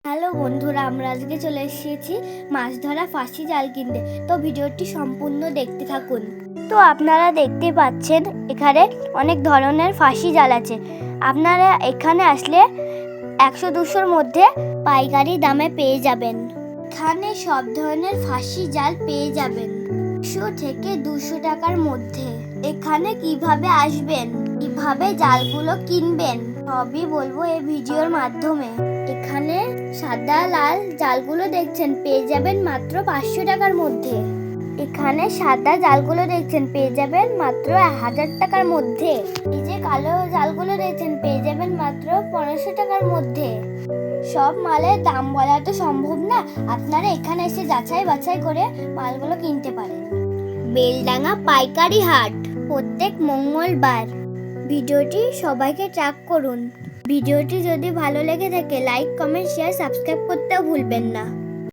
Hello বন্ধুরা, আমরা আজকে চলে এসেছি মাছ ধরা ফাঁসি জাল কিনতে। তো ভিডিওটি সম্পূর্ণ দেখতে থাকুন। তো আপনারা দেখতে পাচ্ছেন এখানে অনেক ধরনের ফাঁসি জাল আছে। আপনারা এখানে আসলে 100-200-র মধ্যে পাইকারি দামে পেয়ে যাবেন। এখানে সব ধরনের ফাঁসি জাল পেয়ে যাবেন 100 থেকে 200 টাকার মধ্যে। এখানে কিভাবে আসবেন, কিভাবে জালগুলো কিনবেন সবই বলবো এই ভিডিওর মাধ্যমে। এখানে সাদা লাল জালগুলো দেখছেন পেয়ে যাবেন মাত্র 500 টাকার মধ্যে। এখানে সাদা জালগুলো দেখছেন পেয়ে যাবেন মাত্র 1000 টাকার মধ্যে। এই যে কালো জালগুলো দেখছেন পেয়ে যাবেন মাত্র 1500 টাকার মধ্যে। সব মালের দাম বলা তো সম্ভব না, আপনারা এখানে এসে যাচাই বাছাই করে মালগুলো কিনতে পারেন। বেলডাঙ্গা পাইকারি হাট প্রত্যেক মঙ্গলবার। ভিডিওটি সবাইকে ট্র্যাক করুন। ভিডিওটি যদি ভালো লেগে থাকে লাইক, কমেন্ট, শেয়ার, সাবস্ক্রাইব করতেও ভুলবেন না।